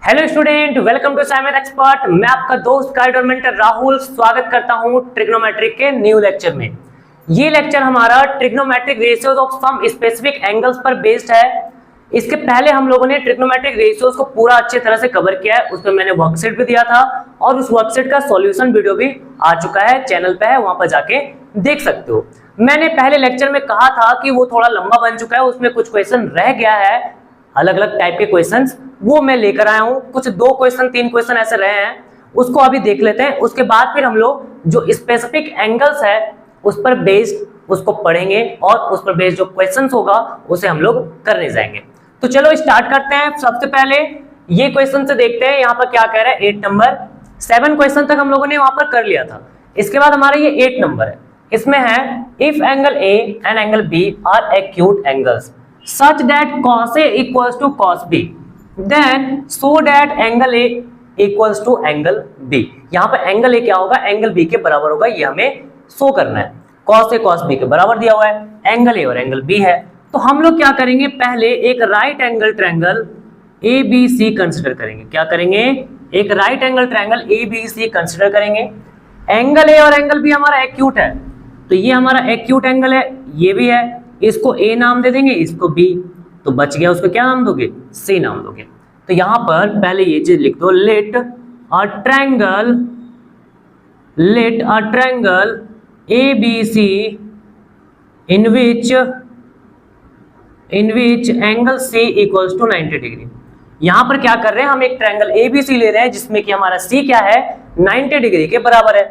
Hello student, welcome to Simon expert. मैं आपका दोस्त गाइड और मेंटर राहुल स्वागत करता हूं ट्रिग्नोमेट्री के न्यू लेक्चर में। ये लेक्चर हमारा trigonometric ratios of some specific angles पर बेस्ड है। इसके पहले हम लोगों ने ट्रिग्नोमेट्रिक रेशियोज को पूरा अच्छी तरह से कवर किया है। उसमें मैंने वर्कशीट भी दिया था और उस वर्कशीट का सॉल्यूशन वीडियो भी आ चुका है, चैनल पे है, वहां पर जाके देख सकते हो। मैंने पहले लेक्चर में कहा था कि वो थोड़ा लंबा बन चुका है, उसमें कुछ क्वेश्चन रह गया है, अलग अलग टाइप के क्वेश्चंस वो मैं लेकर आया हूं। कुछ 2 क्वेश्चन 3 क्वेश्चन ऐसे रहे हैं, उसको अभी देख लेते हैं। उसके बाद फिर हम लोग जो स्पेसिफिक एंगल्स है उस पर बेस्ड उसको पढ़ेंगे और उस पर बेस्ड जो क्वेश्चंस होगा उसे हम लोग करने जाएंगे। तो चलो स्टार्ट करते हैं। सबसे पहले ये क्वेश्चन से देखते हैं यहाँ पर क्या कह रहा है। 8 नंबर 7 क्वेश्चन तक हम लोगों ने वहां पर कर लिया था। इसके बाद हमारा ये 8 नंबर है। इसमें है if angle A and angle B are acute angles such that cos A equals to cos B, then so that angle A equals to angle B। यहाँ पर एंगल A क्या होगा, एंगल B के बराबर होगा, ये हमें शो करना है। cos A cos B के बराबर दिया हुआ है, एंगल A और एंगल B है। तो हम लोग क्या करेंगे, पहले एक right angle triangle ABC consider करेंगे। क्या करेंगे, एक right angle triangle ABC consider करेंगे। एंगल A और एंगल B हमारा एक्यूट है, तो ये हमारा एक्यूट एंगल है, ये भी है। इसको A नाम दे देंगे, इसको B, तो बच गया। उसको क्या नाम दोगे, C नाम दोगे। तो यहां पर पहले ये चीज लिख दो, let a triangle ABC in which angle C equals to 90 degree. यहां पर क्या कर रहे हैं, हम एक ट्रायंगल ABC ले रहे हैं जिसमें कि हमारा C क्या है, 90 डिग्री के बराबर है।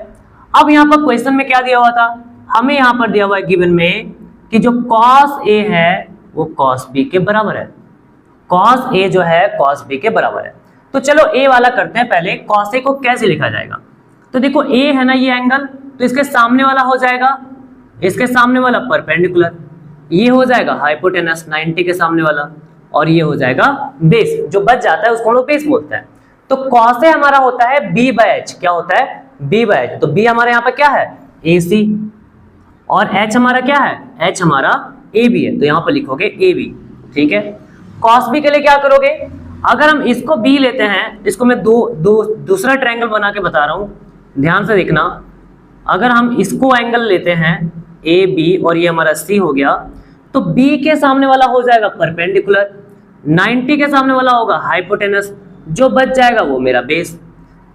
अब यहां पर क्वेश्चन में क्या दिया हुआ था, हमें यहां पर दिया हुआ है गिवन में कि जो cos A है वो cos B के बराबर है। cos A जो है cos B के बराबर है। तो चलो A वाला करते हैं पहले। cos A को कैसे लिखा जाएगा, तो देखो A है ना ये एंगल, तो इसके सामने वाला हो जाएगा, इसके सामने वाला परपेंडिकुलर, ये हो जाएगा हाइपोटेनस 90 के सामने वाला, और ये हो जाएगा बेस। जो बच जाता है उसको हम लोग बेस बोलते हैं। तो cos A हमारा होता है B/H। क्या होता है, B/H। तो B हमारे यहाँ पर क्या है, AC, और H हमारा क्या है, H हमारा AB है, तो यहां पर लिखोगे AB। ठीक है। cos B के लिए क्या करोगे, अगर हम इसको B लेते हैं, इसको मैं दूसरा ट्रायंगल बना के बता रहा हूं, ध्यान से देखना। अगर हम इसको एंगल लेते हैं AB और ये हमारा C हो गया, तो B के सामने वाला हो जाएगा परपेंडिकुलर, 90 के सामने वाला होगा हाइपोटेनस, जो बच जाएगा वो मेरा बेस।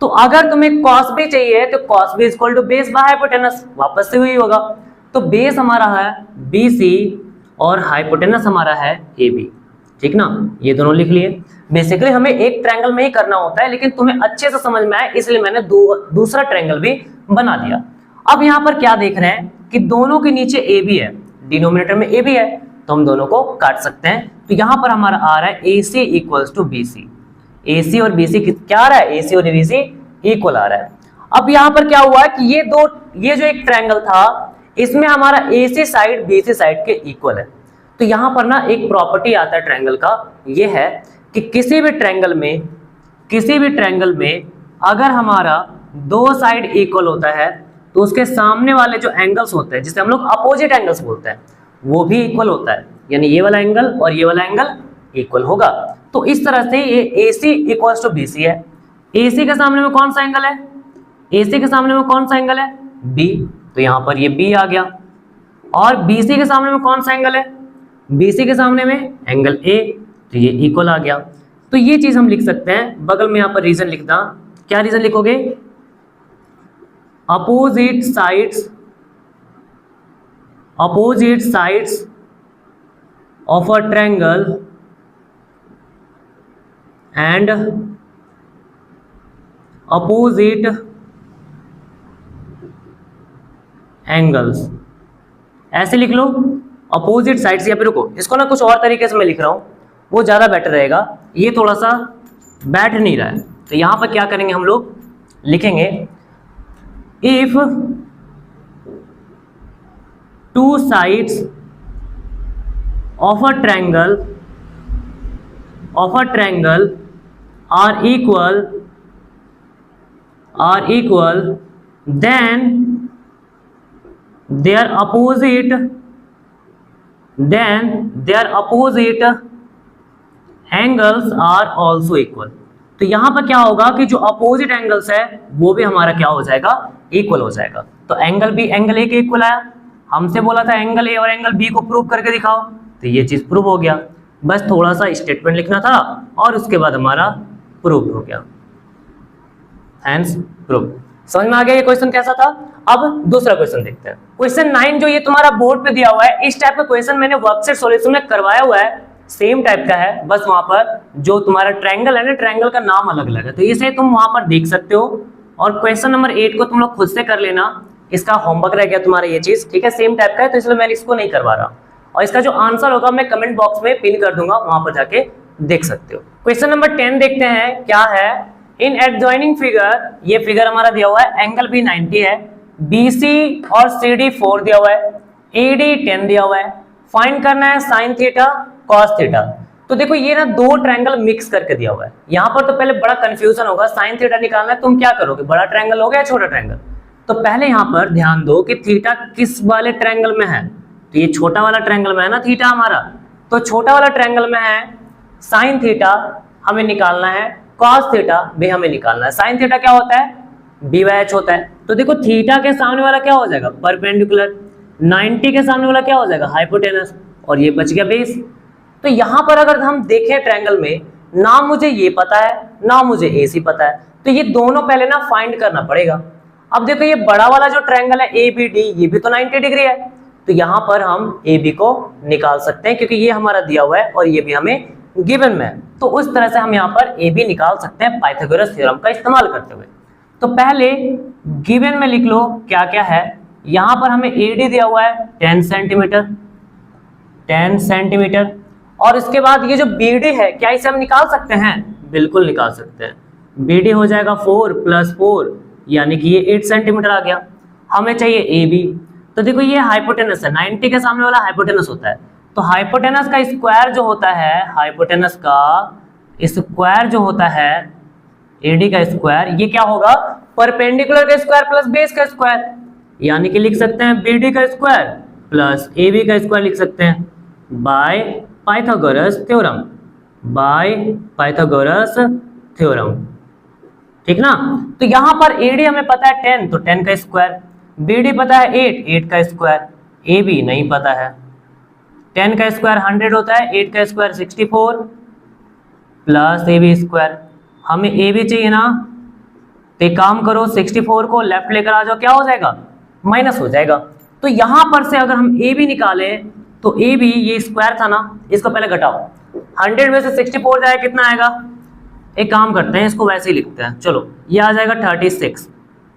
तो अगर तुम्हें cos B चाहिए तो cos B equal to base by hypotenuse, वापस से वही होगा। तो बेस हमारा है BC और हाइपोटेनस हमारा है AB। ठीक ना, ये दोनों लिख लिए। बेसिकली हमें एक ट्रायंगल में ही करना होता है, लेकिन तुम्हें अच्छे से समझ में आए इसलिए मैंने दूसरा ट्रायंगल भी बना दिया। अब यहाँ पर क्या देख रहे हैं कि दोनों के नीचे AB है, डिनोमिनेटर में AB है, तो हम दोनों को काट सकते हैं। तो यहाँ पर हमारा आ रहा है AC equals to BC। AC और BC क्या आ रहा है, AC और BC इक्वल आ रहा है। अब यहाँ पर क्या हुआ है कि ये जो एक ट्रायंगल था इसमें हमारा AC साइड BC साइड के इक्वल है। तो यहां पर ना एक प्रॉपर्टी आता है ट्रायंगल का, ये है कि किसी भी ट्रायंगल में अगर हमारा 2 साइड इक्वल होता है तो उसके सामने वाले जो एंगल्स होते हैं, जिसे हम लोग अपोजिट एंगल्स बोलते हैं, वो भी इक्वल होता है। यानी ये वाला एंगल और ये वाला एंगल इक्वल होगा। तो इस तरह से ये AC इक्वल्स टू BC है। AC के सामने में कौन सा एंगल है, AC के सामने में कौन सा एंगल है, B, तो यहां पर ये B आ गया। और BC के सामने में कौन सा एंगल है, BC के सामने में एंगल A, तो ये इक्वल आ गया। तो ये चीज हम लिख सकते हैं। बगल में यहां पर रीजन लिखना, क्या रीजन लिखोगे, opposite sides of a triangle and opposite angles, ऐसे लिख लो अपोजिट साइड्स। या फिर रुको, इसको ना कुछ और तरीके से मैं लिख रहा हूं, वो ज्यादा बेटर रहेगा, ये थोड़ा सा बैठ नहीं रहा है। तो यहां पर क्या करेंगे, हम लोग लिखेंगे if 2 sides of a triangle are equal then their opposite angles are also equal। तो यहाँ पर क्या होगा कि जो अपोजिट एंगल्स है वो भी हमारा क्या हो जाएगा, इक्वल हो जाएगा। तो एंगल बी एंगल ए के इक्वल आया, हमसे बोला था एंगल ए और एंगल बी को प्रूव करके दिखाओ, तो ये चीज प्रूव हो गया। बस थोड़ा सा स्टेटमेंट लिखना था और उसके बाद हमारा प्रूव हो गया, हैंस प्रूव। समझ में आ गया ये क्वेश्चन कैसा था। अब दूसरा क्वेश्चन देखते हैं। क्वेश्चन 9 जो ये तुम्हारा बोर्ड पे दिया हुआ है, इस टाइप का क्वेश्चन मैंने वर्कशीट सॉल्यूशन में करवाया हुआ है, सेम टाइप का है, बस वहां पर जो तुम्हारा ट्रायंगल है ना, ट्रायंगल का नाम अलग अलग है, तो इसे तुम वहां पर देख सकते हो। और क्वेश्चन नंबर 8 को तुम लोग खुद से कर लेना, इसका होमवर्क रह गया तुम्हारा ये चीज, ठीक है, सेम टाइप का है, तो इसलिए मैं इसको नहीं करवा रहा। और इसका जो आंसर होगा मैं कमेंट बॉक्स में पिन कर दूंगा, वहां पर जाके देख सकते हो। क्वेश्चन नंबर 10 देखते हैं क्या है। इन एडजॉइनिंग फिगर, ये फिगर हमारा दिया हुआ है, एंगल भी 90 है, BC और CD 4 दिया हुआ है, AD 10 दिया हुआ है, फाइंड करना है साइन थीटा कॉस थीटा। तो देखो ये ना दो ट्रायंगल मिक्स करके दिया हुआ है, यहाँ पर तो पहले बड़ा कंफ्यूजन होगा, साइन थीटा निकालना है, तुम क्या करोगे, बड़ा ट्रायंगल होगा या छोटा ट्रायंगल। तो पहले यहाँ पर ध्यान दो कि थीटा किस वाले ट्रायंगल में है, तो ये छोटा वाला ट्रायंगल में है ना थीटा हमारा, तो छोटा वाला ट्रायंगल में है, साइन थीटा हमें निकालना है, कॉस थीटा भी हमें निकालना है। साइन थीटा क्या होता है, B/H होता है। तो देखो थीटा के सामने वाला क्या हो जाएगा, परपेंडिकुलर, 90 के सामने वाला क्या हो जाएगा, हाइपोटेनस, और ये बच गया बेस। तो यहाँ पर अगर हम देखें ट्रायंगल में, ना मुझे ये पता है ना मुझे AC पता है, तो ये दोनों पहले ना फाइंड करना पड़ेगा। अब देखो ये बड़ा वाला जो ट्रायंगल है ABD, ये भी तो 90 डिग्री है, तो यहाँ पर हम AB को निकाल सकते हैं क्योंकि ये हमारा दिया हुआ है और ये भी हमें गिवन में है। तो उस तरह से हम यहाँ पर AB निकाल सकते हैं पाइथागोरस थ्योरम का इस्तेमाल करते हुए। तो पहले गिवन में लिख लो क्या क्या है। यहाँ पर हमें AD दिया हुआ है 10 सेंटीमीटर, 10 सेंटीमीटर, और इसके बाद ये जो BD है, क्या इसे हम निकाल सकते हैं, बिल्कुल निकाल सकते हैं। BD हो जाएगा 4 + 4 यानी कि ये 8 सेंटीमीटर आ गया। हमें चाहिए AB, तो देखो ये हाइपोटेनस है, 90 के सामने वाला हाइपोटेनस होता है, तो हाइपोटेनस का स्क्वायर जो होता है, हाइपोटेनस का स्क्वायर जो होता है, AD का स्क्वायर, ये क्या होगा, परपेंडिकुलर का स्क्वायर प्लस बेस का स्क्वायर, यानी कि लिख सकते हैं BD का स्क्वायर प्लस AB का स्क्वायर लिख सकते हैं, by Pythagoras theorem, by Pythagoras theorem, ठीक ना। तो यहाँ पर AD हमें पता है 10, तो 10 का स्क्वायर, BD पता है 8, 8 का स्क्वायर, AB नहीं पता है। 10 का स्क्वायर 100 होता है, 8 का स्क्वायर 64 प्लस AB स्क्वायर, हमें AB चाहिए ना, तो एक काम करो 64 को लेफ्ट लेकर आ जाओ, क्या हो जाएगा, माइनस हो जाएगा। तो यहां पर से अगर हम AB निकालें तो AB ये स्क्वायर था ना, इसको पहले घटाओ, 100 में से 64 जाए कितना आएगा, एक काम करते हैं इसको वैसे ही लिखते हैं, चलो ये आ जाएगा 36,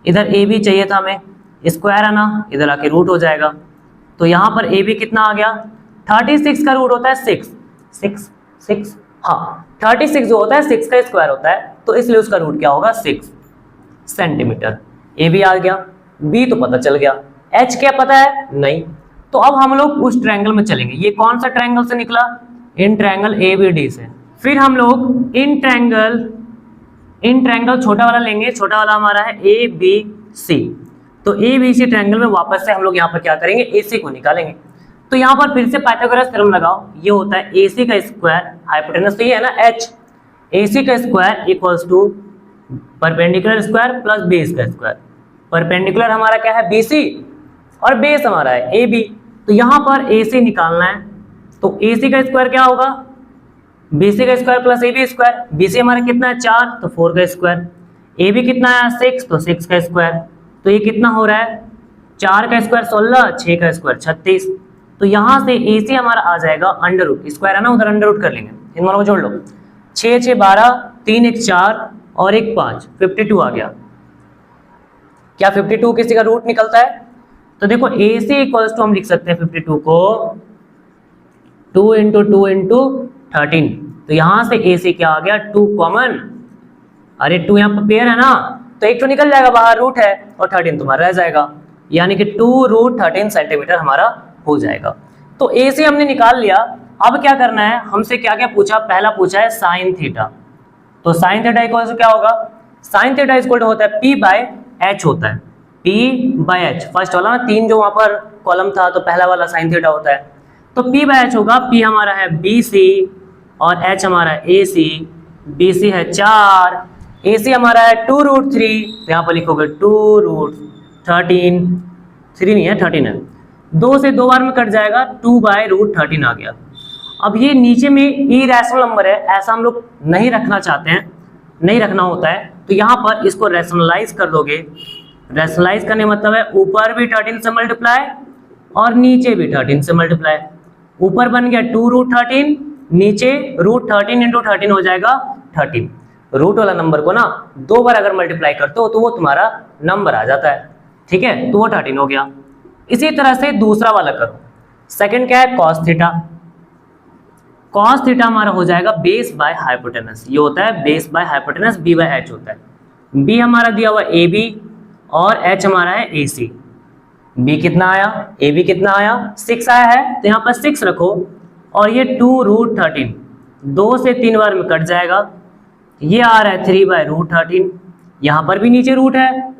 इधर AB चाहिए था हमें, स्क्वायर है ना, इधर आके रूट हो जाएगा, तो यहाँ पर AB कितना आ गया, 36 का रूट होता है 6, 6 6, हाँ 36 जो होता है 6 का स्क्वायर होता है, तो इसलिए उसका रूट क्या होगा 6 सेंटीमीटर। AB आ गया, B तो पता चल गया, H क्या पता है, नहीं। तो अब हम लोग उस ट्रायंगल में चलेंगे, ये कौन सा ट्रायंगल से निकला, इन ट्रायंगल ABD से। फिर हम लोग इन ट्रायंगल छोटा वाला लेंगे, छोटा वाला हमारा है ABC, तो ABC ट्रायंगल में वापस से हम लोग यहाँ पर क्या करेंगे, AC को निकालेंगे। तो यहाँ पर फिर से पाइथागोरस थ्योरम लगाओ, ये होता है AC का स्क्वायर, हाइपोटेनस तो ये है ना H, AC का square equals to perpendicular square plus base का स्क्वायर। परपेंडिकुलर हमारा क्या है BC और बेस हमारा है AB, तो यहाँ पर AC निकालना है, तो AC का स्क्वायर क्या होगा, BC का square plus AB square, BC हमारा कितना है 4, तो 4 का स्क्वायर, AB कितना है 6, तो 6 का स्क्वायर, तो ये कितना हो रहा है 4 का स्क्वायर 16, 6 का स्क्वायर 36, तो यहाँ से AC हमारा आ जाएगा अंडर रूट, स्क्वायर है ना उधर अंडर रूट कर लेंगे, इन दोनों को जोड़ लो, 6 6 12, 3 1 4 और 1 5, 52 आ गया। क्या 52 किसी का रूट निकलता है, तो देखो AC इक्वल्स टू हम लिख सकते हैं 52 को 2 × 2 × 13, तो यहाँ से AC क्या आ गया 2 कॉमन, अरे 2 यहाँ पर पेयर है ना, तो एक तो निकल जाएगा बाहर, रूट है, और 13 तुम्हारा रह जाएगा, यानी कि 2√13 सेंटीमीटर हमारा हो जाएगा। तो AC हमने निकाल लिया। अब क्या करना है, हमसे क्या क्या पूछा, पहला पूछा है साइन थीटा, तो साइन थीटा इक्वल टू क्या होगा, साइन थीटा इक्वल टू होता है P/H होता है, P/H, फर्स्ट वाला ना 3 जो वहां पर कॉलम था, तो पहला वाला साइन थीटा होता है, तो P/H होगा, P हमारा है BC और H हमारा AC, BC है 4, AC हमारा है 2√3, तो यहाँ पर लिखोगे 2√13, 3 नहीं है 13 है, 2 से 2 बार में कट जाएगा, 2/√13 आ गया। अब ये नीचे में इरेशनल नंबर है, ऐसा हम लोग नहीं रखना चाहते हैं, नहीं रखना होता है, तो यहाँ पर इसको रैशनलाइज कर दोगे। रैशनलाइज करने मतलब है ऊपर भी 13 से मल्टीप्लाई और नीचे भी 13 से मल्टीप्लाई। ऊपर बन गया 2√13, नीचे √13 × 13 हो जाएगा 13। रूट वाला नंबर को ना 2 बार अगर मल्टीप्लाई करते हो तो वो तुम्हारा नंबर आ जाता है, ठीक है, तो वो 13 हो गया। इसी तरह से दूसरा वाला करो। सेकंड क्या है, cos थीटा। cos थीटा हमारा हो जाएगा बेस बाय हाइपोटेनस, ये होता है बेस बाय हाइपोटेनस, b/h होता है। b हमारा दिया हुआ AB और h हमारा है AC। b कितना आया, AB कितना आया, 6 आया है, तो यहाँ पर 6 रखो और ये 2√13, 2 से 3 बार में कट जाएगा, ये आ रहा है 3/√13। यहाँ पर भी नीचे रूट है,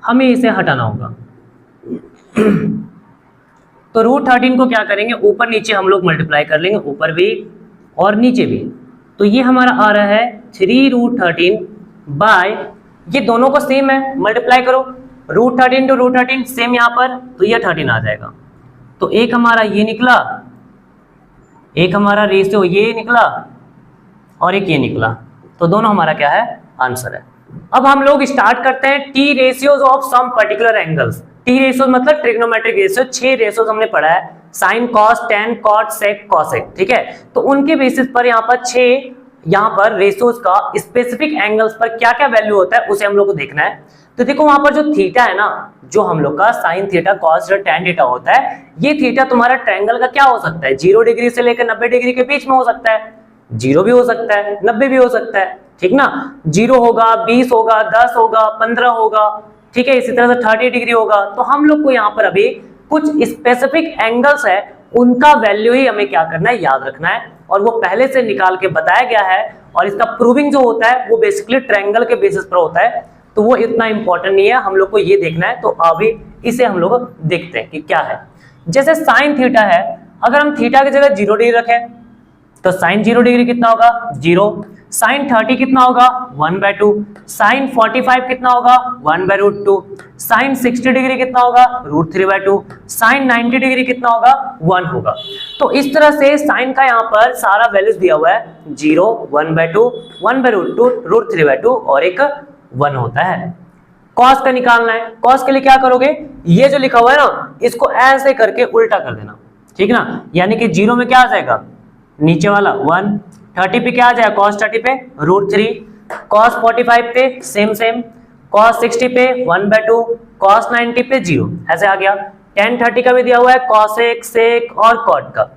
हमें इसे हटाना होगा। तो √13 को क्या करेंगे, ऊपर नीचे हम लोग मल्टीप्लाई कर लेंगे, ऊपर भी और नीचे भी। तो ये हमारा आ रहा है 3√13 बाय, ये दोनों को सेम है, मल्टीप्लाई करो, √13 × √13 सेम यहाँ पर, तो ये 13 आ जाएगा। तो एक हमारा ये निकला, एक हमारा रेशियो ये निकला और एक ये निकला, तो दोनों हमारा क्या है, आंसर है। अब हम लोग स्टार्ट करते हैं T ratios of some particular angles. T ratios मतलब ट्रिग्नोमेट्रिक रेशियो, 6 रेशियोज हमने पढ़ा है, sine, cos, tan, cot, sec, cosec, ठीक है। तो उनके बेसिस पर यहाँ पर 6 यहाँ पर रेशियोज का स्पेसिफिक एंगल्स पर क्या क्या वैल्यू होता है उसे हम लोग को देखना है। तो देखो वहां पर जो थीटा है ना, जो हम लोग का sine theta, cos theta, tan theta होता है, ये थीटा तुम्हारा ट्रायंगल का क्या हो सकता है, 0 डिग्री से लेकर 90 डिग्री के बीच में हो सकता है, 0 भी हो सकता है, 90 भी हो सकता है, ठीक ना। 0 होगा, 20 होगा, 10 होगा, 15 होगा, ठीक है, इसी तरह से 30 डिग्री होगा। तो हम लोग को यहाँ पर अभी कुछ स्पेसिफिक एंगल्स है, उनका वैल्यू ही हमें क्या करना है, याद रखना है, और वो पहले से निकाल के बताया गया है, और इसका प्रूविंग जो होता है वो बेसिकली ट्रायंगल के बेसिस पर होता है, तो वो इतना इंपॉर्टेंट नहीं है, हम लोग को ये देखना है। तो अभी इसे हम लोग देखते हैं कि क्या है। जैसे साइन थीटा है, अगर हम थीटा की जगह 0 डिग्री रखें तो साइन 0 डिग्री कितना होगा, 0। साइन 30 कितना होगा, 1/2। साइन 45 कितना होगा, 1/√2। साइन 60 डिग्री कितना होगा, √3/2। साइन 90 डिग्री कितना होगा, 1 होगा। तो इस तरह से साइन का यहाँ पर सारा वैल्यूज दिया हुआ है, 0, 1/2, 1/√2, √3/2 और एक 1 होता है। कॉस का निकालना है, कॉस के लिए क्या करोगे, ये जो लिखा हुआ है ना, इसको ऐसे करके उल्टा कर देना, ठीक ना। यानी कि 0 में क्या आ जाएगा, नीचे वाला 1, 30 पे क्या आ जाएगा, cos 30 पे √3, cos 45 पे सेम, cos 60 पे 1/2, cos 90 पे 0, ऐसे आ गया। tan 30 का भी दिया हुआ है, cosec, sec और cot का।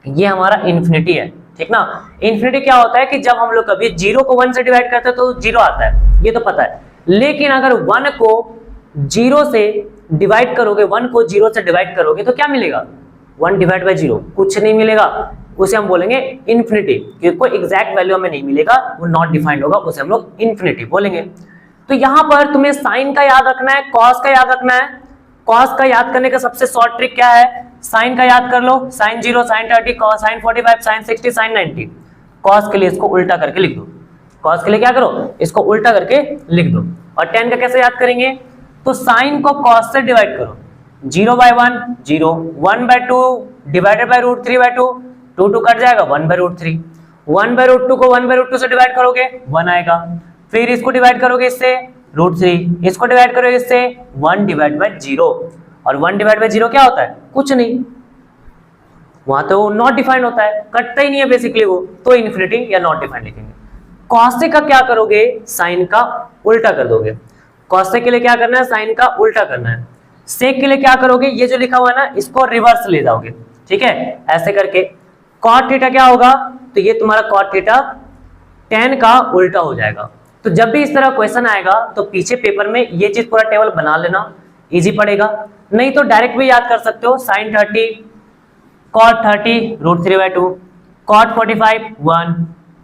ये हमारा इन्फिनिटी है, ठीक ना। इन्फिनिटी क्या होता है कि जब हम लोग कभी 0 को 1 से डिवाइड करते हैं तो 0 आता है, ये तो पता है। लेकिन अगर 1 को 0 से डिवाइड करोगे, 1 को 0 से डिवाइड करोगे तो क्या मिलेगा, 1/0, कुछ नहीं मिलेगा, उसे हम बोलेंगे इन्फिनिटी, क्योंकि कोई एग्जैक्ट वैल्यू हमें नहीं मिलेगा, वो नॉट डिफाइंड होगा, उसे हम लोग इन्फिनिटी बोलेंगे। तो यहाँ पर तुम्हें साइन का याद रखना है, कॉस का याद रखना है। कॉस का याद करने का सबसे शॉर्ट ट्रिक क्या है, साइन का याद कर लो, sine 0, sine 30, cos, sine 45, sine 60, sine 90। Cos के लिए इसको उल्टा करके लिख दो, कॉस के लिए क्या करो, इसको उल्टा करके लिख दो। और टेन का कैसे याद करेंगे, तो साइन को कॉस से डिवाइड करो, 0/1 0, 1/2 डिवाइडेड बाय √3/2, 2 कट जाएगा, 1/√3, 1/√2 को 1/√2 से डिवाइड करोगे 1 आएगा, फिर इसको डिवाइड करोगे इससे √3, इसको डिवाइड करोगे इससे 1/0, और 1/0 क्या होता है, कुछ नहीं, वहां तो नॉट डिफाइंड होता है, कटता ही नहीं है बेसिकली वो, तो इन्फिनिटी या नॉट डिफाइंड लिखेंगे। कॉसेक का क्या करोगे, साइन का उल्टा कर दोगे। कॉसेक के लिए क्या करना है, साइन का उल्टा करना है। सेक के लिए क्या करोगे, ये जो लिखा हुआ है ना, इसको रिवर्स ले जाओगे, ठीक है, ऐसे करके। कॉट थीटा क्या होगा, तो ये तुम्हारा कॉट थीटा टेन का उल्टा हो जाएगा। तो जब भी इस तरह क्वेश्चन आएगा तो पीछे पेपर में ये चीज पूरा टेबल बना लेना, इजी पड़ेगा। नहीं तो डायरेक्ट भी याद कर सकते हो, साइन 30 कॉट 30 √3/2, कॉट 45 1,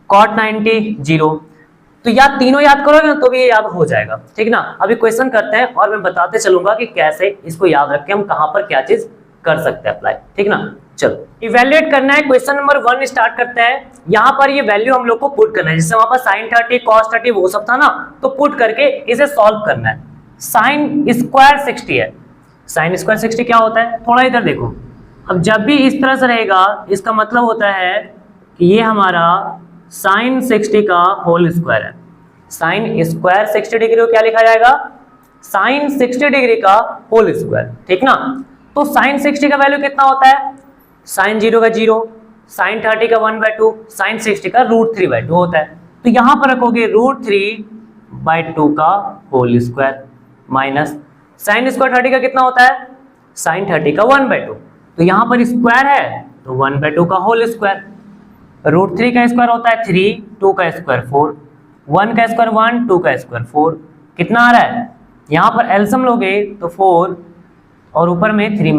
कॉट 90 0। तो याद तीनों याद करोगे ना तो भी ये याद हो जाएगा, ठीक ना। अभी क्वेश्चन करते हैं और मैं बताते चलूंगा कि कैसे इसको याद रख के हम कहां पर क्या चीज कर सकते हैं अप्लाई, ठीक ना। चलो इवैल्यूएट करना है, क्वेश्चन नंबर 1 स्टार्ट करते हैं। यहाँ पर ये वैल्यू हम लोग को पुट करना है, जैसे वहां पर साइन 30 कॉस 30 वो सब था ना, तो पुट करके इसे सॉल्व करना है। साइन स्क्वायर 60 है, साइन स्क्वायर 60 क्या होता है, थोड़ा इधर देखो। अब जब भी इस तरह से रहेगा इसका मतलब होता है कि ये हमारा साइन 60 का होल स्क्वायर है। साइन स्क्वायर 60 डिग्री को क्या लिखा जाएगा, साइन 60 डिग्री का होल स्क्वायर, ठीक ना। तो साइन 60 का वैल्यू कितना होता है, साइन 0 का 0, साइन 30 का 1/2, साइन 60 का √3/2 होता है। तो यहां पर रखोगे √3/2 का whole square minus sine square 30 का कितना होता है, साइन 30 का 1/2। तो यहां पर स्क्वायर है तो 1/2 का होल स्क्वायर। √3 का स्क्वायर होता है 3, 2 का स्क्वायर 4, 1 का स्क्वायर 1, 2 का स्क्वायर 4। कितना आ रहा है, यहाँ पर एलसीएम लोगे तो 4 और ऊपर में 3 -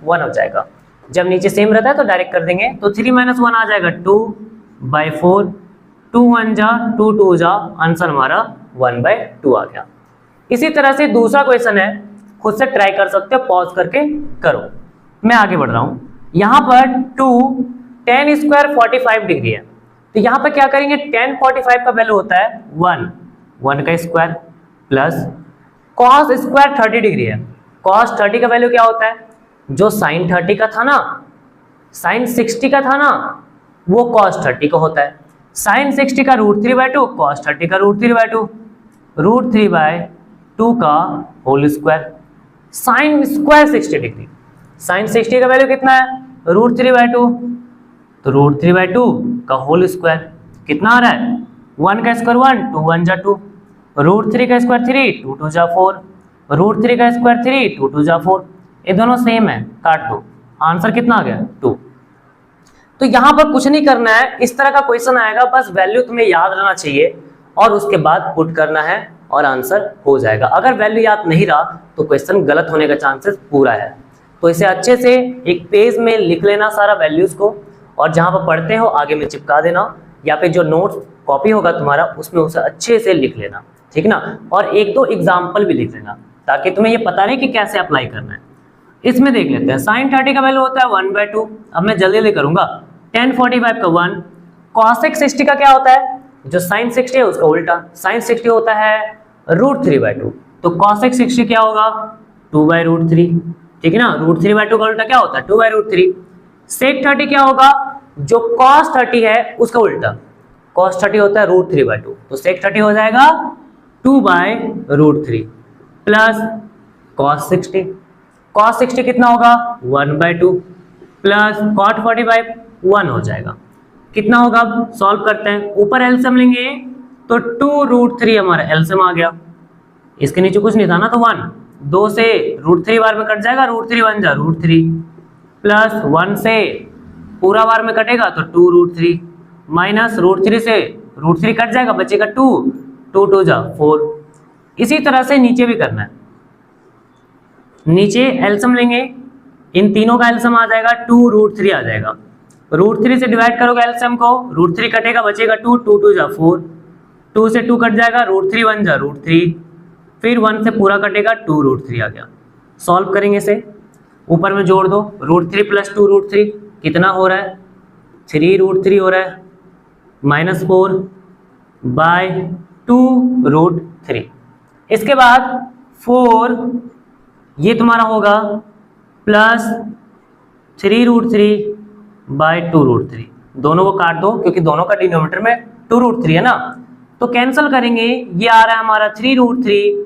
1 हो जाएगा। जब नीचे सेम रहता है तो डायरेक्ट कर देंगे, तो 3 - 1 आ जाएगा 2/4, 2 1 जा 2 2 जा, आंसर हमारा 1/2 आ गया। इसी तरह से दूसरा क्वेश्चन है, खुद से ट्राई कर सकते हो, पॉज करके करो। मैं आगे बढ़ रहा हूं। यहाँ पर 2 tan स्क्वायर 45 डिग्री है, तो यहाँ पर क्या करेंगे, tan 45 का वैल्यू होता है 1 का square plus cos square 30 degree है। cos 30 का वैल्यू क्या होता है, जो साइन 30 का था ना, साइन 60 का था ना, वो cos 30 का होता है। साइन 60 का √3/2, cos 30 का √3/2, √3/2 का whole square. Sine square 60 degree, sine 60 का वैल्यू कितना है, √3/2, तो √3/2 का होल स्क्वायर कितना आ रहा है, 1 का स्क्वायर 1, 2 1 जा 2, √3 का स्क्वायर 3, 2 2 जा 4, √3 का स्क्वायर 3, 2 2 जा 4। ये दोनों सेम है, काट दो, आंसर कितना आ गया 2। तो यहाँ पर कुछ नहीं करना है, इस तरह का क्वेश्चन आएगा, बस वैल्यू तुम्हें याद रहना चाहिए और उसके बाद पुट करना है और आंसर हो जाएगा। अगर वैल्यू याद नहीं रहा तो क्वेश्चन गलत होने का चांसेस पूरा है। तो इसे अच्छे से एक पेज में लिख लेना सारा वैल्यूज को, और जहां पर पढ़ते हो आगे में चिपका देना, या फिर जो नोट्स कॉपी होगा तुम्हारा उसमें उसे अच्छे से लिख लेना, ठीक ना। और 1-2 एग्जाम्पल भी लिख लेना ताकि तुम्हें ये पता रहे कि कैसे अप्लाई करना है। इसमें देख लेते हैं, साइन 30 का वैल्यू होता है 1/2। अब मैं जल्दी जल्दी करूंगा, tan 45 का 1, cosec 60 का क्या होता है, जो साइन 60 है उसका उल्टा, साइन 60 होता है √3/2, तो cosec 60 क्या होगा 2/√3, ठीक है ना। √3/2 का उल्टा क्या होता है 2/√3। sec 30 क्या होगा, जो cos 30 है उसका उल्टा, cos 30 होता है √3/2, तो sec 30 हो जाएगा 2/√3 प्लस cos 60, cos 60 कितना होगा 1/2 प्लस cot 45 1 हो जाएगा। कितना होगा, अब सॉल्व करते हैं, ऊपर एलसीएम लेंगे तो 2√3 हमारा एलसीएम आ गया, इसके नीचे कुछ नहीं था ना, तो 1, 2 से √3 बार में कट जाएगा, √3 1 जा √3 प्लस 1 से पूरा बार में कटेगा तो 2√3 माइनस √3 से √3 कट जाएगा, बचेगा 2, 2 2 जा 4। इसी तरह से नीचे भी करना है, नीचे एलसीएम लेंगे, इन तीनों का एलसीएम आ जाएगा 2√3 आ जाएगा, √3 से डिवाइड करोगे एलसीएम को, √3 कटेगा बचेगा 2, 2 2 जा 4, 2 से 2 कट जाएगा, √3 1 जा √3, फिर 1 से पूरा कटेगा 2√3 आ गया। सॉल्व करेंगे इसे, ऊपर में जोड़ दो, √3 प्लस 2√3 कितना हो रहा है 3√3 हो रहा है, -4/2√3। इसके बाद 4 ये तुम्हारा होगा प्लस 3√3/2√3, दोनों को काट दो क्योंकि दोनों का डिनोमिनेटर में 2√3 है ना, तो कैंसिल करेंगे, ये आ रहा है हमारा 3√3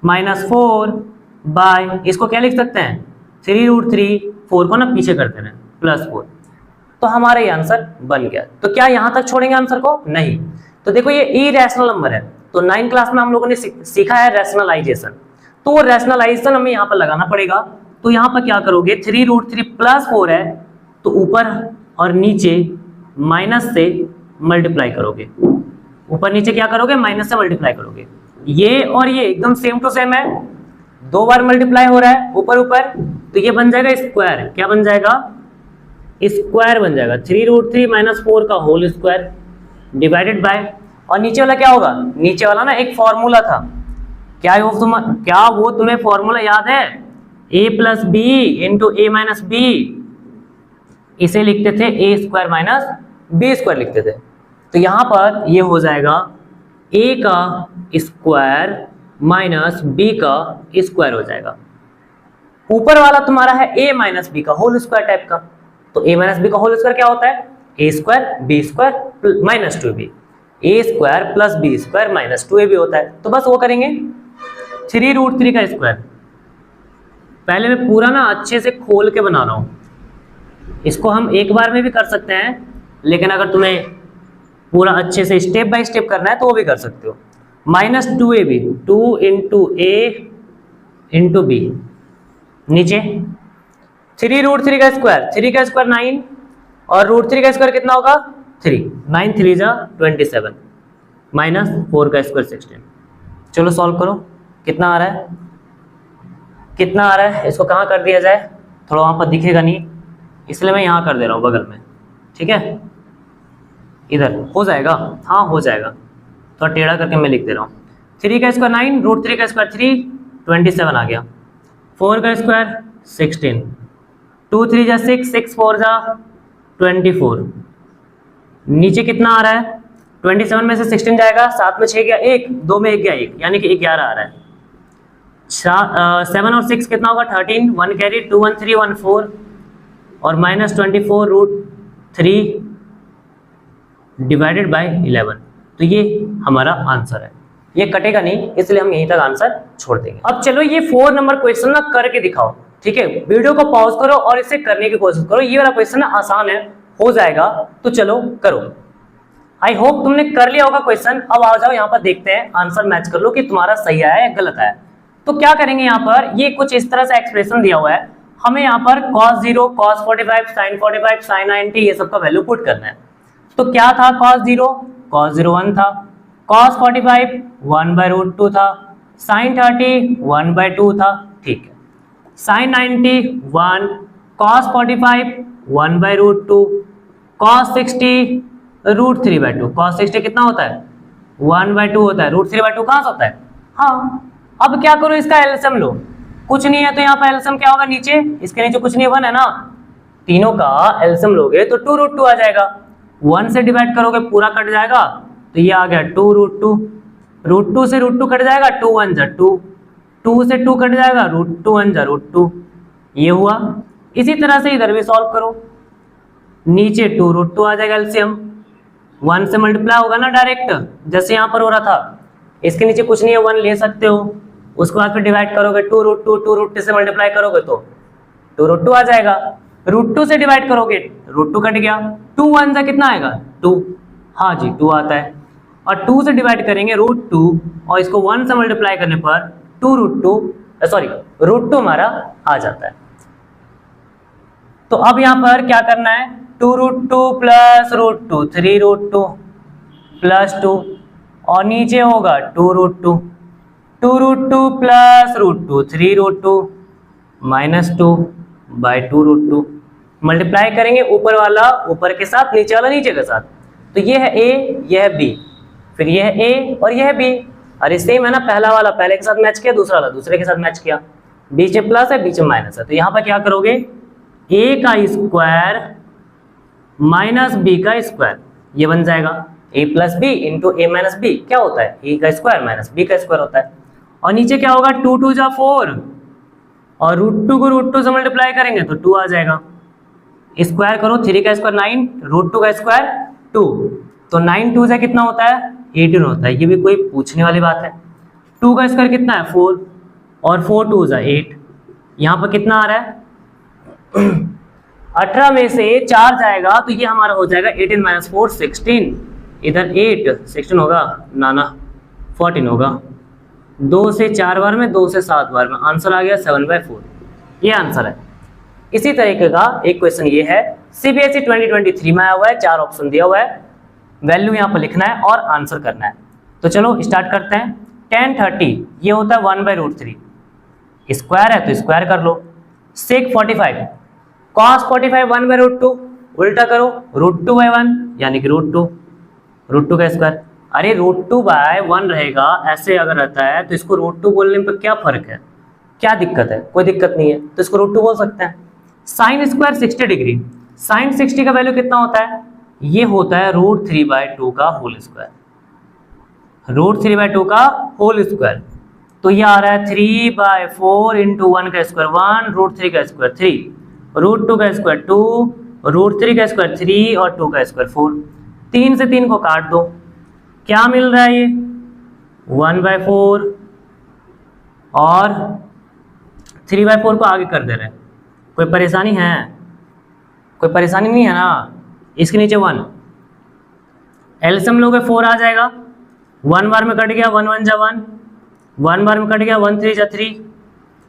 -4 इसको क्या लिख सकते हैं 3√3, 4 को ना पीछे करते हैं प्लस 4, तो हमारा ये आंसर बन गया। तो क्या यहां तक छोड़ेंगे आंसर को, नहीं। तो देखो ये इरेशनल नंबर है, तो 9th क्लास में हम लोगों ने सीखा है रैशनलाइजेशन, तो वो रैशनलाइजेशन हमें यहाँ पर लगाना पड़ेगा। तो यहाँ पर क्या करोगे, 3√3 प्लस 4 है तो ऊपर और नीचे माइनस से मल्टीप्लाई करोगे, ऊपर नीचे क्या करोगे माइनस से मल्टीप्लाई करोगे, ये और ये एकदम सेम टू सेम है, 2 बार मल्टीप्लाई हो रहा है ऊपर ऊपर, तो ये बन जाएगा स्क्वायर, क्या बन जाएगा स्क्वायर बन जाएगा 3√3 - 4 का होल स्क्वायर डिवाइडेड बाय, और नीचे वाला क्या होगा, नीचे वाला ना एक फॉर्मूला था, क्या वो तुम्हें फॉर्मूला याद है, a + b × a - b इसे लिखते थे ए स्क्वायर माइनस बी स्क्वायर लिखते थे। तो यहाँ पर ये हो जाएगा ए का स्क्वायर माइनस बी का स्क्वायर हो जाएगा। ऊपर वाला तुम्हारा है ए माइनस बी का होल स्क्वायर टाइप का, तो ए माइनस बी का होल स्क्वायर क्या होता है, A square B square minus 2b, A square plus B square minus 2ab होता है। तो बस वो करेंगे 3√3 का स्क्वायर। पहले मैं पूरा ना अच्छे से खोल के बना रहा हूँ, इसको हम एक बार में भी कर सकते हैं, लेकिन अगर तुम्हें पूरा अच्छे से स्टेप बाय स्टेप करना है तो वो भी कर सकते हो। माइनस 2ab, 2 इंटू ए इंटू बी, नीचे 3√3 का स्क्वायर, 3 का स्क्वायर 9 और √3 का स्क्वायर कितना होगा 3, 9 3 जा 27 माइनस 4 का स्क्वायर 16। चलो सॉल्व करो, कितना आ रहा है, कितना आ रहा है, इसको कहाँ कर दिया जाए, थोड़ा वहाँ पर दिखेगा नहीं इसलिए मैं यहाँ कर दे रहा हूँ बगल में, ठीक है, इधर हो जाएगा, हाँ हो जाएगा, थोड़ा टेढ़ा करके मैं लिख दे रहा हूँ। 3 का स्क्वायर 9, √3 का स्क्वायर 3, 27 आ गया, 4 का स्क्वायर 16, 2 3 जा 6, 6 4 जा 24, नीचे कितना आ रहा है, 27 में से 16 जाएगा, 7 में 6 गया 1, 2 में 1 गया 1, यानी कि 11 आ रहा है। 7 और 6 कितना होगा 13, 1 कैरी, 2 1 3 1 4 और माइनस 24√3 डिवाइडेड बाय 11। तो ये हमारा आंसर है, ये कटेगा नहीं इसलिए हम यहीं तक आंसर छोड़ देंगे। अब चलो ये 4 नंबर क्वेश्चन ना करके दिखाओ, ठीक है, वीडियो को पॉज करो और इसे करने की कोशिश करो। ये वाला क्वेश्चन आसान है, हो जाएगा, तो चलो करो। आई होप तुमने कर लिया होगा क्वेश्चन। अब आ जाओ यहाँ पर देखते हैं, आंसर मैच कर लो कि तुम्हारा सही आया या गलत आया। तो क्या करेंगे, यहाँ पर ये कुछ इस तरह से एक्सप्रेशन दिया हुआ है, हमें यहाँ पर cos 0, cos 45, sin 45, sin 90 ये सब का वैल्यू पुट करना है। तो क्या था cos 0, cos 0 1 था, cos 45 1/√2 था, sin 30 1/2 था, ठीक है, sin 90 1, cos 45 1/√2, cos 60 √3/2, cos 60 कितना होता है 1/2 होता है, √3/2 कहाँ से होता है, हाँ। अब क्या करो, इसका एलसीएम लो, कुछ नहीं है तो यहाँ पर एलसीएम क्या होगा, नीचे इसके नीचे कुछ नहीं है 1 है ना, तीनों का एलसीएम लोगे तो 2√2 आ जाएगा, 1 से डिवाइड करोगे पूरा कट जाएगा, तो ये आ गया 2√2, √2 से √2 कट जाएगा, 2 1 जा 2, 2 से 2 कट जाएगा, √2 1 जा √2, ये हुआ। इसी तरह से इधर भी सॉल्व करो, नीचे 2√2 आ जाएगा एलसीएम, 1 से मल्टीप्लाई होगा ना डायरेक्ट, जैसे यहाँ पर हो रहा था, इसके नीचे कुछ नहीं है 1 ले सकते हो, उसके बाद फिर डिवाइड करोगे 2√2 से मल्टीप्लाई करोगे तो 2√2 आ जाएगा, √2 से डिवाइड करोगे √2 कट गया, 2 1 जा कितना आएगा 2, हाँ जी 2 आता है, और 2 से डिवाइड करेंगे √2 और इसको 1 से मल्टीप्लाई करने पर √2 हमारा आ जाता है। तो अब यहाँ पर क्या करना है, 2√2 प्लस √2 3√2 प्लस 2 और नीचे होगा 2√2 प्लस √2 3√2 माइनस 2 बाई 2√2, मल्टीप्लाई करेंगे ऊपर वाला ऊपर के साथ, नीचे वाला नीचे के साथ, तो ये है a, यह है b, फिर ये है a और यह है b, अरे सेम है ना, पहला वाला पहले के साथ मैच किया, दूसरा वाला दूसरे के साथ मैच किया, बीच में प्लस है बीच में माइनस है, तो यहाँ पर क्या करोगे a का स्क्वायर माइनस b का स्क्वायर, ये बन जाएगा a plus B into a minus B, क्या होता है a का स्क्वायर माइनस b का स्क्वायर होता है, और नीचे क्या होगा 2 2 जा 4 और √2 को √2 से मल्टीप्लाई करेंगे तो 2 आ जाएगा, स्क्वायर करो 3 का स्क्वायर 9, √2 का स्क्वायर 2, तो 9 2 से कितना होता है 18 होता है, ये भी कोई पूछने वाली बात है। 2 का स्क्वायर कितना है 4 और 4 2 जा 8, यहाँ पर कितना आ रहा है 18 में से 4 जाएगा तो ये हमारा हो जाएगा 18 माइनस 4 16, इधर 8 16 होगा ना 14 होगा, 2 से 4 बार में 2 से 7 बार में आंसर आ गया 7/4, ये आंसर है। इसी तरीके का एक क्वेश्चन ये है, सीबीएसई 2023 में आया हुआ है, 4 ऑप्शन दिया हुआ है, वैल्यू यहाँ पर लिखना है और आंसर करना है। तो चलो स्टार्ट करते हैं। tan 30 ये होता है 1/√3, स्क्वायर है तो स्क्वायर कर लो, sec 45 cos 45 1/√2, उल्टा करो √2/1 यानी कि √2 का स्क्वायर, अरे √2/1 रहेगा, ऐसे अगर रहता है तो इसको √2 बोलने पर क्या फर्क है, क्या दिक्कत है, कोई दिक्कत नहीं है, तो इसको √2 बोल सकते हैं। साइन स्क्वायर 60 डिग्री, साइन 60 का वैल्यू कितना होता है? ये होता है √3/2 का होल स्क्वायर, √3/2 का होल स्क्वायर। तो ये आ रहा है 3/4 इंटू 1 का स्क्वायर 1, √3 का स्क्वायर 3, √2 का स्क्वायर 2, √3 का स्क्वायर 3 और 2 का स्क्वायर 4। 3 से 3 को काट दो, क्या मिल रहा है? ये 1/4 और 3/4 को आगे कर दे रहे हैं। कोई परेशानी है? कोई परेशानी नहीं है ना? इसके नीचे 1, एलसीएम लोगे 4 आ जाएगा, 1 बार में कट गया, 1 1 जा 1, 1 बार में कट गया, 1 3 जा 3,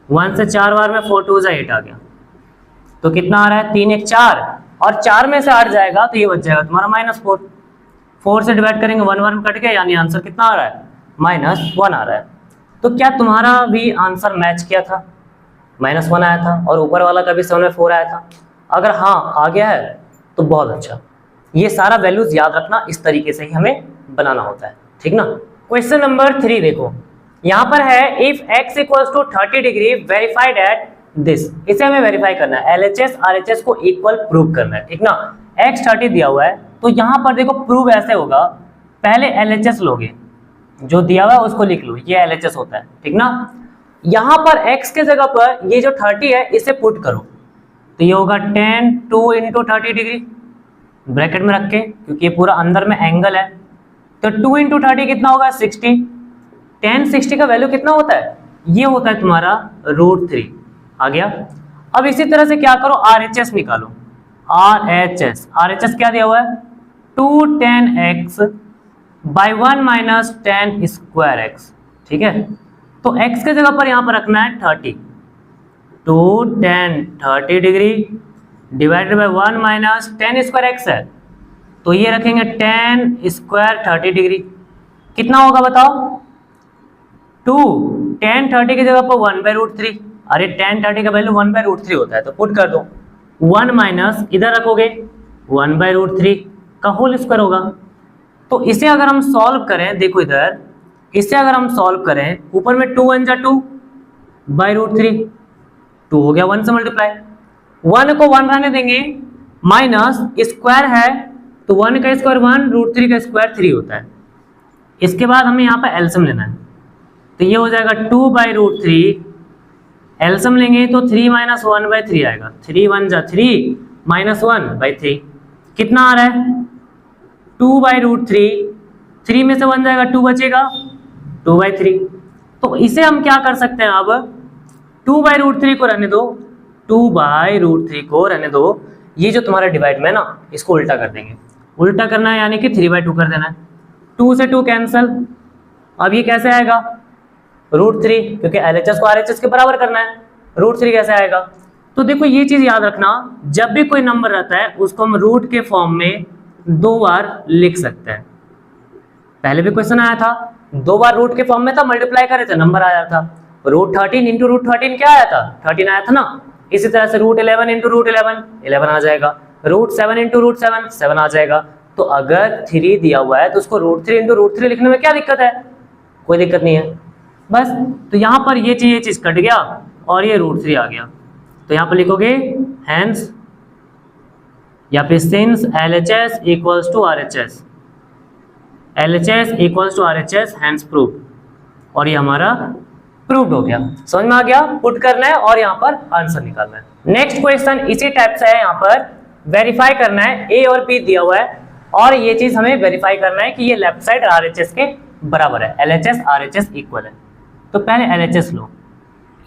1 से 4 बार में 4 2 जा 8 आ गया। तो कितना आ रहा है? 3 1 4, और 4 में से 8 जाएगा तो ये बच जाएगा तुम्हारा -4। 4 से डिवाइड करेंगे, 1 बार में कट गया, यानी आंसर कितना आ रहा है? -1 आ रहा है। तो क्या तुम्हारा भी आंसर मैच किया था? -1 आया था और ऊपर वाला का भी 7/4 आया था। अगर हाँ आ गया है तो बहुत अच्छा। ये सारा वैल्यूज याद रखना, इस तरीके से ही हमें बनाना होता है, ठीक ना। क्वेश्चन नंबर 3 देखो, यहाँ पर है if x = 30 degree verified at this. इसे हमें वेरीफाई करना है, LHS RHS को इक्वल प्रूव करना है, ठीक ना। x 30 दिया हुआ है, तो यहाँ पर देखो प्रूव ऐसे होगा, पहले LHS लोगे, जो दिया हुआ है उसको लिख लो, ये LHS होता है, ठीक ना। यहाँ पर x के जगह पर ये जो 30 है इसे पुट करो, तो ये होगा 10 2 × 30 डिग्री ब्रैकेट में रख के, क्योंकि ये पूरा अंदर में एंगल है। तो 2 × 30 कितना होगा? 60। 10 60 का वैल्यू कितना होता है? ये होता है तुम्हारा √3 आ गया। अब इसी तरह से क्या करो, RHS निकालो। RHS क्या दिया हुआ है? 210x by 1 - 10²x, ठीक है। तो x के जगह पर यहाँ पर रखना है 30, 210 30 डिग्री डिवाइडेड बाय 1 - 10²x है, तो ये रखेंगे 10² 30 डिग्री। कितना होगा बताओ? 2 10 30 की जगह पर 1/√3। अरे 10 30 का वैल्यू 1/√3 होता है, तो पुट कर दो। 1 माइनस इधर रखोगे 1/√3 का होल स्क्वायर होगा। तो इसे अगर हम सॉल्व करें, देखो इधर, इसे अगर हम सॉल्व करें, ऊपर में 2 1 जा 2/√3, 2 हो गया 1 से मल्टीप्लाई, 1 को 1 रहने देंगे, माइनस स्क्वायर है तो 1 का स्क्वायर 1, √3 का स्क्वायर 3 होता है। इसके बाद हमें यहाँ पर एलसीएम लेना है, तो ये हो जाएगा 2/√3, एलसीएम लेंगे तो 3 - 1/3 आएगा, 3 1 जा 3 -1/3 कितना आ रहा है? 2/√3, 3 में से 1 जाएगा 2 बचेगा, 2/3। तो इसे हम क्या कर सकते हैं, अब 2/√3 को रहने दो, 2/√3 को रहने दो। ये जो तुम्हारा डिवाइड में है ना, इसको उल्टा कर देंगे। उल्टा करना है यानी कि 3/2 कर देना है। 2 से 2 कैंसल, अब ये कैसे आएगा? √3, क्योंकि LHS को RHS के बराबर करना है, √3 कैसे आएगा? तो देखो ये चीज याद रखना, जब भी कोई नंबर रहता है उसको हम रूट के फॉर्म में 2 बार लिख सकते हैं। पहले भी क्वेश्चन आया था, 2 बार रूट के फॉर्म में था, मल्टीप्लाई करे थे नंबर आया था। √13 × √13 क्या आया था? 13 आया था ना। इसी तरह से √11 × √11 11 आ जाएगा, √7 × √7 7 आ जाएगा। तो अगर 3 दिया हुआ है तो उसको √3 × √3 लिखने में क्या दिक्कत है? कोई दिक्कत नहीं है बस। तो यहाँ पर ये चीज कट गया और ये √3 आ गया, तो यहाँ पर लिखोगे हैंस या फिर since LHS = RHS, LHS = RHS hence prove, और ये हमारा प्रूव्ड हो गया। समझ में आ गया? पुट करना है और यहाँ पर आंसर निकालना है। नेक्स्ट क्वेश्चन इसी टाइप से है, यहाँ पर वेरीफाई करना है, A और B दिया हुआ है और ये चीज हमें वेरीफाई करना है कि ये लेफ्ट साइड RHS के बराबर है, LHS RHS इक्वल है। तो पहले LHS लो,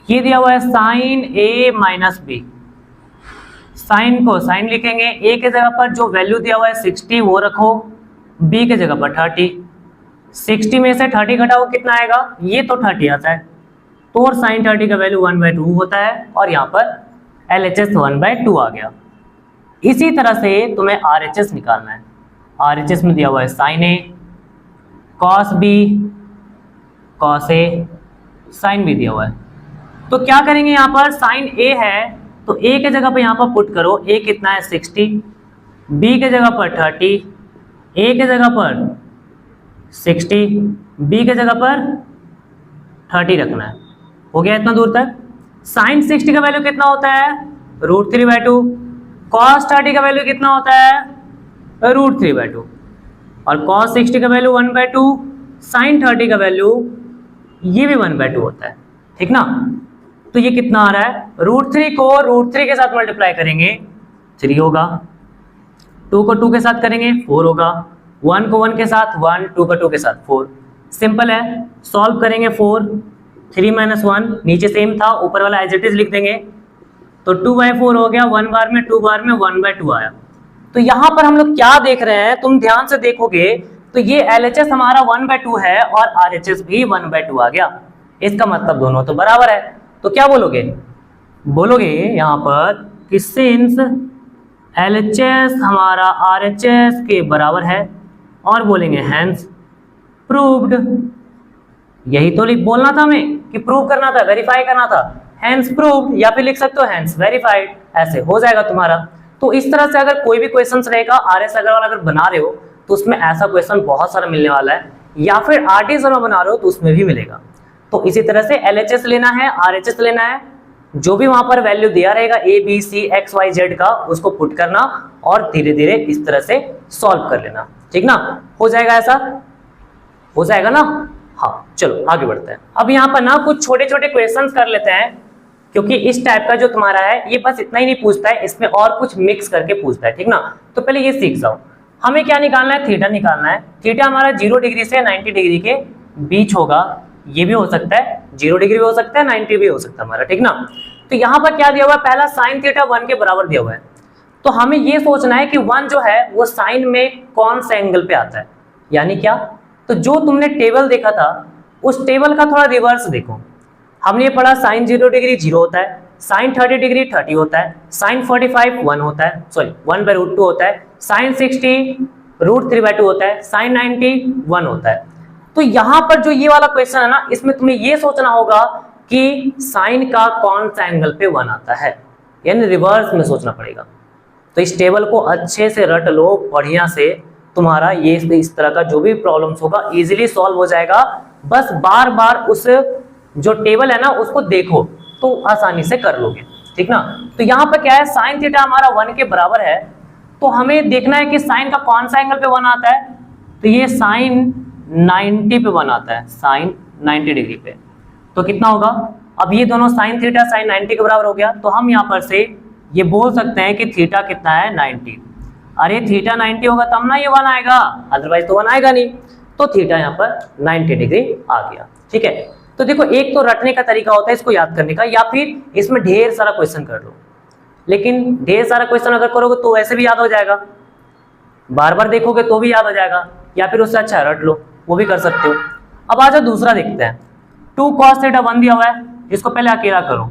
ये दिया हुआ है sin A - B, साइन को साइन लिखेंगे, A के जगह पर जो वैल्यू दिया हुआ है 60 वो रखो, B के जगह पर 30, 60 में से 30 घटाओ कितना आएगा? ये तो 30 आता है, तो और sin 30 का वैल्यू 1/2 होता है और यहाँ पर LHS 1/2 आ गया। इसी तरह से तुम्हें RHS निकालना है। RHS में दिया हुआ है sin A, cos B, cos A, sin B दिया हुआ है। तो क्या करेंगे, यहाँ पर sin A है तो A के जगह पर यहाँ पर पुट करो, A कितना है 60, B के जगह पर 30, A के जगह पर 60, B के जगह पर 30 रखना है। हो गया इतना दूर तक। sin 60 का वैल्यू कितना होता है? √3/2, cos 30 का वैल्यू कितना होता है, √3/2, और cos 60 का वैल्यू 1/2, sin 30 का वैल्यू ये भी 1/2 होता है, ठीक ना। तो ये कितना आ रहा है, √3 को √3 के साथ मल्टीप्लाई करेंगे 3 होगा, 2 को 2 के साथ करेंगे 4 होगा, 1 को 1 के साथ 1, 2 को 2 के साथ 4। सिंपल है, सॉल्व करेंगे 4, 3 - 1 नीचे सेम था, ऊपर वाला एज इट इज लिख देंगे, तो 2/4 हो गया, 1 बार में 2 बार में 1/2 आया। तो यहाँ पर हम लोग क्या देख रहे हैं, तुम ध्यान से देखोगे तो ये LHS हमारा 1/2 है और RHS भी 1/2 आ गया, इसका मतलब दोनों तो बराबर है। तो क्या बोलोगे, बोलोगे यहाँ पर कि सिंस LHS हमारा RHS के बराबर है, और बोलेंगे हैंस प्रूव्ड। यही तो बोलना था हमें कि प्रूव करना था, वेरीफाई करना था, हैंस प्रूव्ड, या फिर लिख सकते हो हैंस वेरीफाइड, ऐसे हो जाएगा तुम्हारा। तो इस तरह से अगर कोई भी क्वेश्चन रहेगा RS अग्रवाल अगर बना रहे हो तो उसमें ऐसा क्वेश्चन बहुत सारा मिलने वाला है, या फिर RT शर्मा बना रहे हो तो उसमें भी मिलेगा। तो इसी तरह से LHS लेना है, RHS लेना है, जो भी वहां पर वैल्यू दिया रहेगा A B C X Y Z का, उसको पुट करना और धीरे धीरे इस तरह से सॉल्व कर लेना, ठीक ना। हो जाएगा, ऐसा हो जाएगा ना। हाँ चलो आगे बढ़ते हैं। अब यहाँ पर ना कुछ छोटे छोटे क्वेश्चंस कर लेते हैं, क्योंकि इस टाइप का जो तुम्हारा है ये बस इतना ही नहीं पूछता है, इसमें और कुछ मिक्स करके पूछता है, ठीक ना। तो पहले ये सीख जाओ, हमें क्या निकालना है, थीटा निकालना है। थीटा हमारा 0 डिग्री से 90 डिग्री के बीच होगा, ये भी हो सकता है 0 डिग्री भी हो सकता है, 90 भी हो सकता है हमारा, ठीक ना। तो यहाँ पर क्या दिया हुआ है, पहला साइन थीटा 1 के बराबर दिया हुआ है, तो हमें ये सोचना है कि 1 जो है वो साइन में कौन सा एंगल पे आता है, यानी क्या, तो जो तुमने टेबल देखा था उस टेबल का थोड़ा रिवर्स देखो। हमने ये पढ़ा साइन 0 डिग्री 0 होता है, साइन 30 डिग्री 30 होता है, साइन 45 1 होता है, सॉरी 1/√2 होता है, साइन 60 √3/2 होता है, साइन 90 1 होता है। तो यहाँ पर जो ये वाला क्वेश्चन है ना, इसमें तुम्हें ये सोचना होगा कि साइन का कौन सा एंगल पे 1 आता है, यानी रिवर्स में सोचना पड़ेगा। तो इस टेबल को अच्छे से रट लो बढ़िया से, तुम्हारा ये इस तरह का जो भी प्रॉब्लम्स होगा इजीली सॉल्व हो जाएगा। बस बार बार उस जो टेबल है ना उसको देखो तो आसानी से कर लोगे, ठीक ना। तो यहाँ पर क्या है, साइन थीटा हमारा 1 के बराबर है, तो हमें देखना है कि साइन का कौन सा एंगल पे 1 आता है, तो ये साइन 90 पे 1 आता है, साइन 90 डिग्री पे। तो कितना होगा, अब ये दोनों साइन थीटा साइन 90 के बराबर हो गया, तो हम यहाँ पर से ये बोल सकते हैं कि थीटा कितना है 90। अरे थीटा 90 होगा तब ना ये 1 आएगा, अदरवाइज तो 1 आएगा नहीं। तो थीटा यहाँ पर 90 डिग्री आ गया, ठीक है। तो देखो एक तो रटने का तरीका होता है इसको याद करने का, या फिर इसमें ढेर सारा क्वेश्चन कर लो, लेकिन ढेर सारा क्वेश्चन अगर करोगे तो वैसे भी याद हो जाएगा, बार बार देखोगे तो भी याद हो जाएगा, या फिर उससे अच्छा रट लो, वो भी कर सकते हो। अब आ जाओ दूसरा देखते हैं, 2 cos थीटा 1 दिया हुआ है, इसको पहले अकेला करो,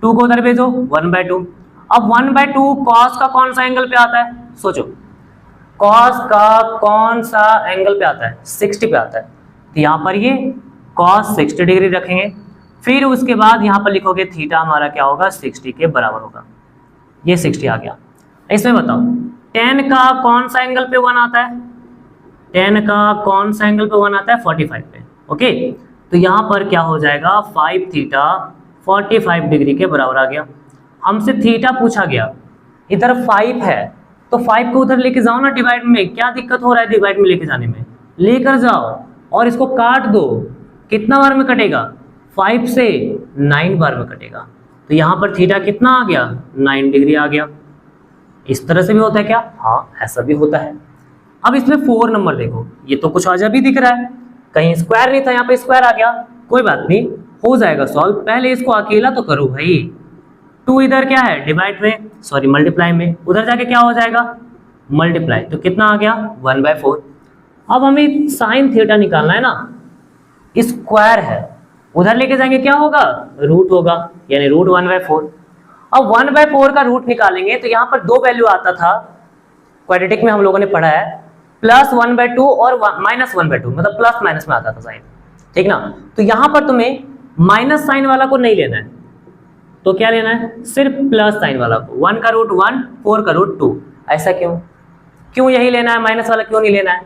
2 को उधर भेजो 1/2। अब 1/2 cos का कौन सा एंगल पे आता है, सोचो cos का कौन सा एंगल पे आता है, 60 पे आता है, तो यहाँ पर ये cos 60 डिग्री रखेंगे, फिर उसके बाद यहाँ पर लिखोगे थीटा हमारा क्या होगा 60 के बराबर होगा, ये 60 आ गया। इसमें बताओ tan का कौन सा एंगल पे 1 आता है, tan का कौन सा एंगल पे 1 आता है 45 पे, ओके। तो यहाँ पर क्या हो जाएगा 5 थीटा 45 डिग्री के बराबर आ गया। हमसे थीटा पूछा गया, इधर 5 है तो 5 को उधर लेके जाओ ना डिवाइड में, क्या दिक्कत हो रहा है डिवाइड में लेके जाने में, लेकर जाओ और इसको काट दो, कितना बार में कटेगा 5 से 9 बार में कटेगा। तो यहाँ पर थीटा कितना आ गया 9 डिग्री आ गया। इस तरह से भी होता है क्या, हाँ ऐसा भी होता है। अब इसमें 4 नंबर देखो, ये तो कुछ अजब ही दिख रहा है, कहीं स्क्वायर नहीं था यहाँ पे स्क्वायर आ गया, कोई बात नहीं हो जाएगा सॉल्व। पहले इसको अकेला तो करो भाई, 2 इधर क्या है डिवाइड में, सॉरी मल्टीप्लाई में, उधर जाके क्या हो जाएगा मल्टीप्लाई, तो कितना आ गया 1/4। अब हमें साइन थीटा निकालना है ना, स्क्वायर है, उधर लेके जाएंगे क्या होगा रूट होगा, यानी रूट 1/4। अब 1/4 का रूट निकालेंगे तो यहाँ पर 2 वैल्यू आता था, क्वाड्रेटिक में हम लोगों ने पढ़ा है, +1/2 और -1/2, मतलब प्लस माइनस में आता था साइन, ठीक ना। तो यहाँ पर तुम्हें माइनस साइन वाला को नहीं लेना है, तो क्या लेना है सिर्फ प्लस साइन वाला को, 1 का रूट 1 4 का रूट 2। ऐसा क्यों यही लेना है, माइनस वाला क्यों नहीं लेना है,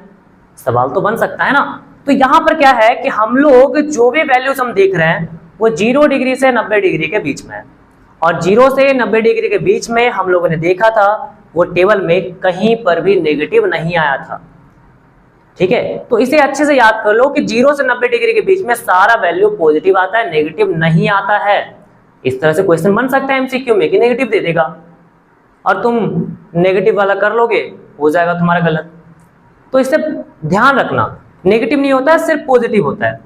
सवाल तो बन सकता है ना। तो यहाँ पर क्या है कि हम लोग जो भी वैल्यूज हम देख रहे हैं वो 0 डिग्री से 90 डिग्री के बीच में है, और 0 से 90 डिग्री के बीच में हम लोगों ने देखा था वो टेबल में कहीं पर भी नेगेटिव नहीं आया था। ठीक है, तो इसे अच्छे से याद कर लो कि 0 से 90 डिग्री के बीच में सारा वैल्यू पॉजिटिव आता है, नेगेटिव नहीं आता है। इस तरह से क्वेश्चन बन सकता है एमसीक्यू में कि नेगेटिव दे देगा और तुम नेगेटिव वाला कर लोगे, हो जाएगा तुम्हारा गलत। तो इससे ध्यान रखना, नेगेटिव नहीं होता है, सिर्फ पॉजिटिव होता है।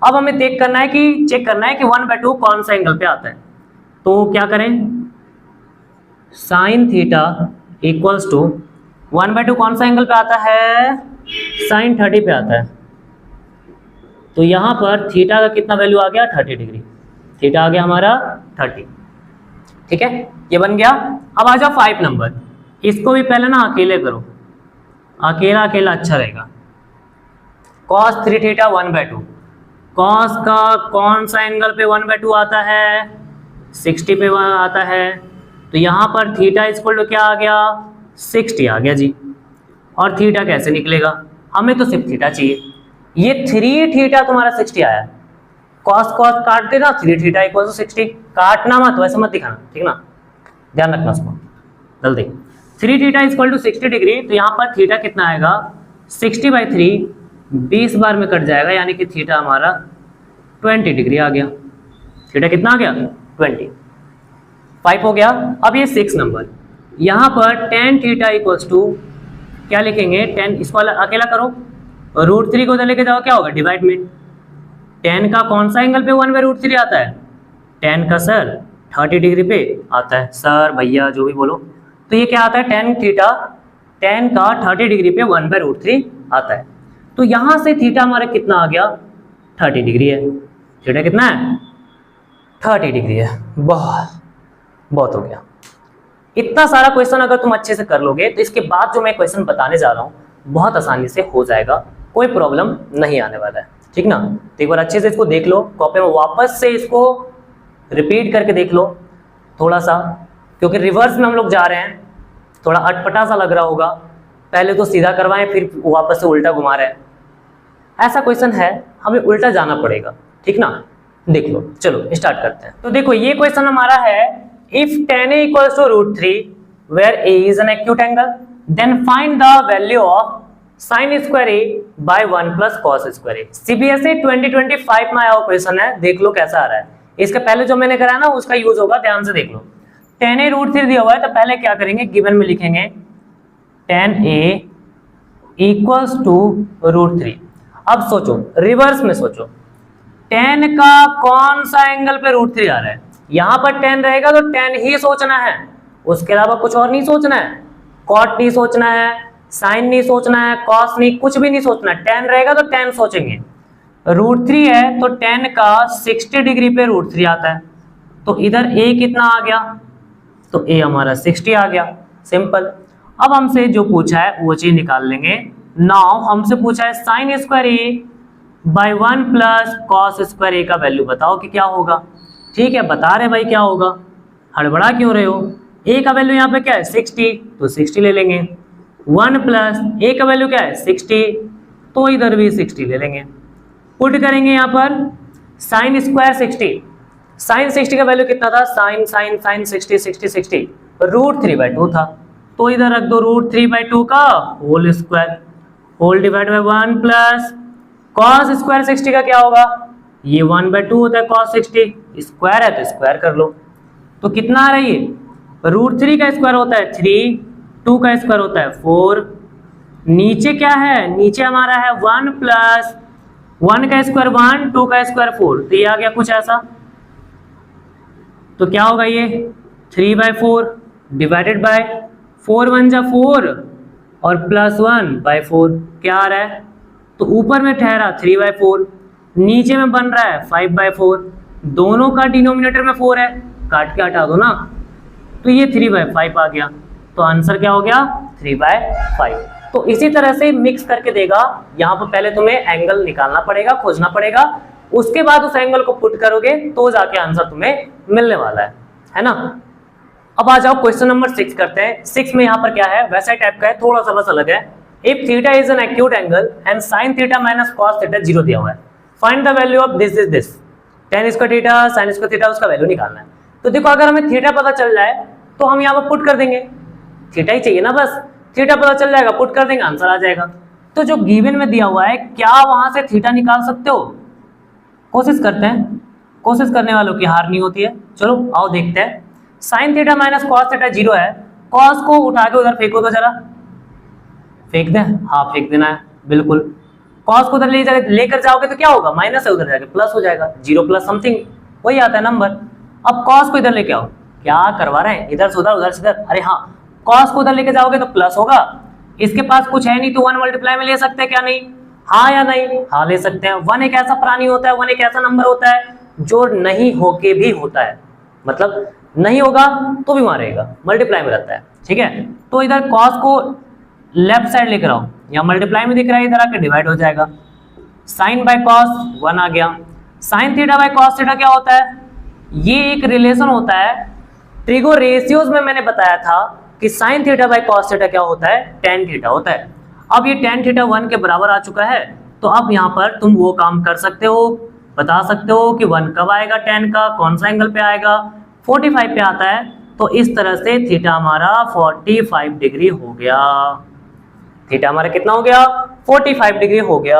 अब हमें चेक करना है कि 1/2 कौन सा एंगल पे आता है। तो क्या करें, साइन थीटा इक्वल्स टू 1/2 कौन सा एंगल पे आता है, साइन 30 पे आता है। तो यहां पर थीटा का कितना वैल्यू आ गया, 30 डिग्री। थीटा आ गया हमारा 30। ठीक है, ये बन गया। अब आ जाओ 5 नंबर, इसको भी पहले ना अकेले करो, अकेला अकेला अच्छा रहेगा। cos 3 थीटा 1/2, cos का कौन सा एंगल पे 1/2 आता है, 60 पे आता है। तो यहाँ पर थीटा इक्वल टू क्या आ गया, 60 आ गया जी। और थीटा कैसे निकलेगा, हमें तो सिर्फ थीटा चाहिए। ये 3 थीटा तुम्हारा 60 आया, कॉस कॉस काट देना, 3 थीटा इक्वल टू 60। काटना मत, वैसे मत दिखाना, ठीक ना, ध्यान रखना उसको जल्दी। 3 थीटा इक्वल टू 60 डिग्री, तो यहाँ पर थीटा कितना आएगा, 60/3 20 बार में कट जाएगा, यानी कि थीटा हमारा 20 डिग्री आ गया। थीटा कितना आ गया, 20। 5 हो गया। अब ये 6 नंबर, यहाँ पर tan थीटा इक्वल्स टू क्या लिखेंगे, 10, इसको अकेला करो, √3 को उधर लेके जाओ, क्या होगा, डिवाइड में। tan का कौन सा एंगल पे 1/√3 आता है, tan का सर 30 डिग्री पे आता है, सर भैया जो भी बोलो। तो ये क्या आता है, tan थीटा, tan का 30 डिग्री पे 1/√3 आता है। तो यहाँ से थीटा हमारा कितना आ गया, 30 डिग्री है। थीटा कितना है, 30 डिग्री है। बहुत हो गया। इतना सारा क्वेश्चन अगर तुम अच्छे से कर लोगे तो इसके बाद जो मैं क्वेश्चन बताने जा रहा हूँ बहुत आसानी से हो जाएगा, कोई प्रॉब्लम नहीं आने वाला है, ठीक ना। तो एक बार अच्छे से इसको देख लो, कॉपी में वापस से इसको रिपीट करके देख लो थोड़ा सा, क्योंकि रिवर्स में हम लोग जा रहे हैं, थोड़ा अटपटा सा लग रहा होगा। पहले तो सीधा करवाएं, फिर वापस से उल्टा घुमा रहे हैं, ऐसा क्वेश्चन है, हमें उल्टा जाना पड़ेगा, ठीक ना। देख लो, चलो स्टार्ट करते हैं। तो देखो ये क्वेश्चन हमारा है, if tan a equals to √3 where a is an acute angle, then find the value of sin square a by 1 plus cos square a। CBSE 2025 में आया हुआ क्वेश्चन है, देख लो कैसा आ रहा है। इसके पहले जो मैंने कराया ना उसका यूज होगा, ध्यान से देख लो। tan a √3 दिया हुआ है, तो पहले क्या करेंगे, गिवन में लिखेंगे tan a equals to √3। अब सोचो, रिवर्स में सोचो, tan का कौन सा एंगल पे √3 आ रहा है, यहां पर tan रहेगा तो tan ही सोचना है, उसके अलावा कुछ और नहीं सोचना है। cot नहीं सोचना है, sin नहीं सोचना है, cos नहीं, कुछ भी नहीं सोचना है। tan रहेगा तो tan सोचेंगे। √3 है तो tan का 60 डिग्री पे √3 आता है, तो इधर a कितना आ गया, तो a हमारा 60 आ गया, सिंपल। अब हमसे जो पूछा है वो चीज निकाल लेंगे। नाउ हमसे पूछा है sin square a by 1 plus cos square a का वैल्यू बताओ कि क्या होगा। ठीक है, बता रहे भाई क्या होगा, हड़बड़ा क्यों रहे हो। a का वैल्यू यहाँ पे क्या है 60, तो 60 ले लेंगे। 1 प्लस a का वैल्यू क्या है 60, तो इधर भी 60 ले लेंगे। पुट करेंगे यहाँ पर साइन स्क्वायर 60, साइन 60 का वैल्यू कितना था, साइन साइन साइन 60 60 60 √3/2 था, तो इधर रख दो √3/2 का whole square, whole divide by 1 plus cos square 60 का क्या होगा, ये 1/2 होता है cos 60, स्क्वायर है तो स्क्वायर कर लो। तो कितना आ रहा है ये, √3 का स्क्वायर होता है 3, 2 का स्क्वायर होता है 4, नीचे क्या है, नीचे हमारा है 1 प्लस 1 का स्क्वायर 1, 2 का स्क्वायर 4, तो ये आ गया कुछ ऐसा। तो क्या होगा ये 3/4 डिवाइडेड बाय 4 1 जा 4 और प्लस 1/4, क्या आ रहा है, तो ऊपर में ठहरा 3/4, नीचे में बन रहा है 5/4, दोनों का डिनोमिनेटर में 4 है, काट के हटा दो ना, तो ये 3/5 आ गया। तो आंसर क्या हो गया 3/5। तो इसी तरह से मिक्स करके देगा, यहाँ पर पहले तुम्हें एंगल निकालना पड़ेगा, खोजना पड़ेगा, उसके बाद उस एंगल को पुट करोगे तो जाके आंसर तुम्हें मिलने वाला है ना। अब आ जाओ क्वेश्चन नंबर 6 करते हैं। 6 में यहाँ पर क्या है, वैसा टाइप का है, थोड़ा सा बस अलग है। If theta is an acute angle and sine theta minus cos theta 0 दिया हुआ है, find the value of this is this. tan इसका थीटा, sin इसका थीटा, उसका वैल्यू निकालना है। तो देखो अगर हमें थीटा पता चल जाए तो हम यहाँ पर पुट कर देंगे, थीटा ही चाहिए ना, बस थीटा पता चल जाएगा, पुट कर देंगे, आंसर आ जाएगा। तो जो गिवन में दिया हुआ है, क्या वहां से थीटा निकाल सकते हो? कोशिश करते हैं, कोशिश करने वालों की हार नहीं होती है। चलो आओ देखते हैं। Sine theta minus cos theta 0 है, कॉस को उठा के उधर फेंको तो जरा, फेंक दें, हाँ फेंक देना है बिल्कुल। कॉस को उधर लेकर जाओगे तो क्या होगा, माइनस है, उधर जाके प्लस हो जाएगा, 0 प्लस समथिंग वही आता है नंबर। अब कॉस को इधर लेके आओ, क्या करवा रहे हैं, इधर से उधर से इधर, अरे हाँ, कॉस को उधर लेके जाओगे तो प्लस होगा, इसके पास कुछ है नहीं तो 1 मल्टीप्लाई में ले सकते हैं क्या नहीं, हाँ या नहीं, हाँ ले सकते हैं। 1 एक ऐसा प्राणी होता है, 1 एक ऐसा नंबर होता है जो नहीं होके भी होता है, मतलब नहीं होगा तो भी वहां रहेगा, मल्टीप्लाई में रहता है, ठीक है। तो इधर कॉस को लेफ्ट साइड लेकर आओ, यहाँ मल्टीप्लाई में दिख रहा है, इधर आके डिवाइड हो जाएगा, साइन बाय कॉस 1 आ गया। Sine theta by cos theta क्या होता है, ये एक रिलेशन होता है, ट्रिगो रेशियोज में मैंने बताया था कि sine theta by cos theta क्या होता है, टेन थीटा होता है। अब ये टेन थीटा 1 के बराबर आ चुका है, तो अब यहाँ पर तुम वो काम कर सकते हो, बता सकते हो कि 1 कब आएगा, टेन का कौन सा एंगल पे आएगा, 45 पे आता है, तो इस तरह से थीटा हमारा 45 डिग्री हो गया, थीटा हमारा कितना हो गया, 45 डिग्री हो गया।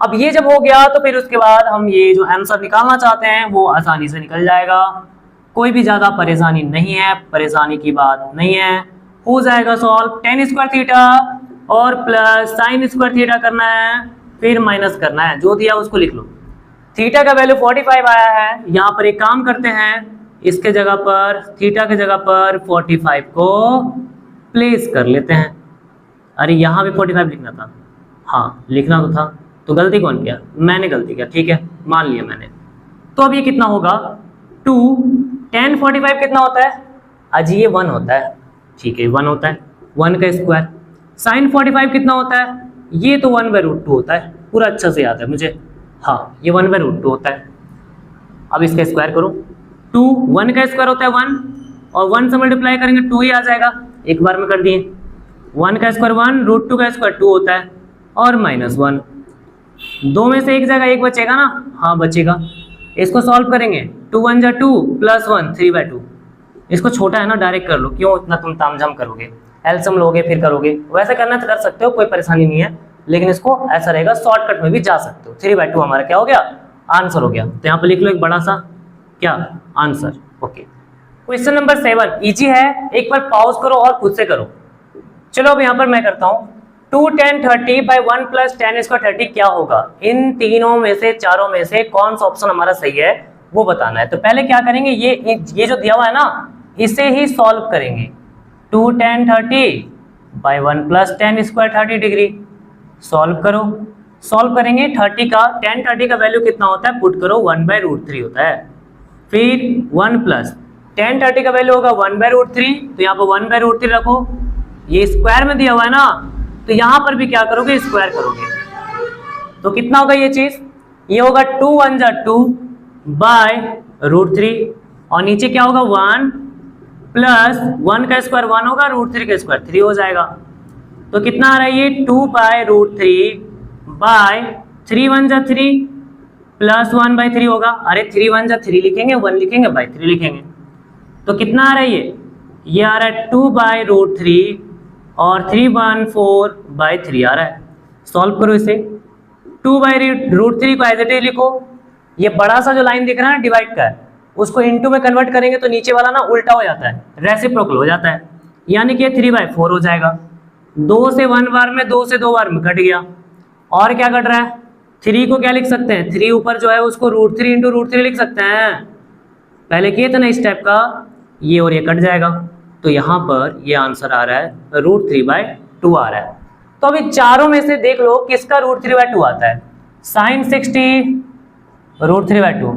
अब ये जब हो गया तो फिर उसके बाद हम ये जो आंसर निकालना चाहते हैं वो आसानी से निकल जाएगा, कोई भी ज्यादा परेशानी नहीं है, परेशानी की बात नहीं है, हो जाएगा सॉल्व। टेन स्क्वायर थीटा और प्लस साइन स्क्वायर थीटा करना है, फिर माइनस करना है, जो दिया उसको लिख लो। थीटा का वैल्यू 45 आया है, यहाँ पर एक काम करते हैं, इसके जगह पर थीटा के जगह पर 45 को प्लेस कर लेते हैं। अरे यहाँ भी 45 लिखना था, हाँ लिखना तो था, तो गलती कौन किया, मैंने गलती किया, ठीक है मान लिया मैंने। तो अब ये कितना होगा 2, tan 45 कितना होता है, अजी ये 1 होता है, ठीक है 1 होता है, 1 का स्क्वायर। साइन 45 कितना होता है, ये तो 1/√2 होता है, पूरा अच्छा से याद है मुझे, हाँ ये 1/√2 होता है। अब इसका स्क्वायर करो, 2, 1 का स्क्वायर होता है 1, और 1 से मल्टीप्लाई करेंगे 2 ही आ जाएगा, एक बार में कर दिए। 1 का स्क्वायर 1, √2 का स्क्वायर 2 होता है, और -1, दो में से एक जगह एक बचेगा ना, हाँ बचेगा। इसको सॉल्व करेंगे, 2 1 जा 2 प्लस 1 3/2, इसको छोटा है ना डायरेक्ट कर लो, क्यों इतना तुम तामझाम करोगे, एलसीएम लोगे फिर करोगे, वैसे करना तो कर सकते हो, कोई परेशानी नहीं है, लेकिन इसको ऐसा रहेगा, शॉर्टकट में भी जा सकते हो। 3/2 हमारा क्या हो गया, आंसर हो गया। तो यहाँ पे लिख लो एक बड़ा सा क्या answer, okay. Question number 7 easy है, एक बार पॉज करो और खुद से करो। चलो अब यहाँ पर मैं करता हूँ, 2 tan 30 by 1 plus tan square 30 क्या होगा, इन तीनों में से चारों में से कौन सा ऑप्शन हमारा सही है वो बताना है। तो पहले क्या करेंगे, ये जो दिया हुआ है ना इसे ही सॉल्व करेंगे। 2 tan 30 by 1 plus tan square 30 degree, solve करो, सॉल्व करेंगे 30 का, tan 30 का वैल्यू कितना होता है, पुट करो 1/√3 होता है, फिर 1 प्लस tan 30 का वैल्यू होगा 1/√3, तो यहाँ पर 1/√3 रखो, ये स्क्वायर में दिया हुआ है ना, तो यहां पर भी क्या करोगे, स्क्वायर करोगे, तो कितना होगा ये चीज, ये होगा 2 1 जा 2 बाय √3, और नीचे क्या होगा 1 प्लस 1 का स्क्वायर 1 होगा, √3 का स्क्वायर 3 हो जाएगा, तो कितना आ रहा है ये 2/√3 बाय 3 1 जा 3 प्लस 1/3 होगा, अरे 3 1 जा 3 लिखेंगे, 1 लिखेंगे, बाय 3 लिखेंगे, तो कितना आ रहा है ये आ रहा है 2/√3 और 314/3 आ रहा है। सॉल्व करो इसे, 2/√3 को एज इट इज लिखो, ये बड़ा सा जो लाइन दिख रहा है ना डिवाइड का है, उसको इनटू में कन्वर्ट करेंगे तो नीचे वाला ना उल्टा हो जाता है, रेसिप्रोकल हो जाता है, यानी कि 3/4 हो जाएगा। 2 से 1 बार में, 2 से 2 बार में कट गया, और क्या कट रहा है, 3 को क्या लिख सकते हैं, 3 ऊपर जो है उसको √3 × √3 लिख सकते हैं, पहले किए थे ना इस टाइप का, ये और ये कट जाएगा, तो यहाँ पर ये आंसर आ रहा है √3/2 आ रहा है। तो अभी चारों में से देख लो किसका √3/2 आता है, साइन 60 √3/2,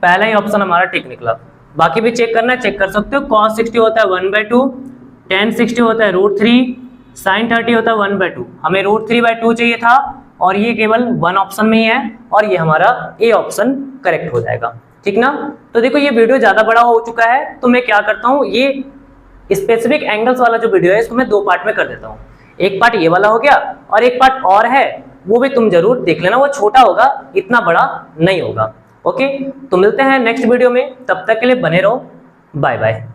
पहला ही ऑप्शन हमारा ठीक निकला। बाकी भी चेक करना है, चेक कर सकते हो, cos 60 होता है 1/2, tan 60 होता है √3, sin 30 होता है 1/2, हमें √3/2 चाहिए था, और ये केवल 1 ऑप्शन में ही है, और ये हमारा ए ऑप्शन करेक्ट हो जाएगा, ठीक ना। तो देखो ये वीडियो ज्यादा बड़ा हो चुका है, तो मैं क्या करता हूँ, ये स्पेसिफिक एंगल्स वाला जो वीडियो है इसको मैं 2 पार्ट में कर देता हूँ, एक पार्ट ये वाला हो गया, और एक पार्ट और है वो भी तुम जरूर देख लेना, वो छोटा होगा, इतना बड़ा नहीं होगा। ओके, तो मिलते हैं नेक्स्ट वीडियो में, तब तक के लिए बने रहो, बाय बाय।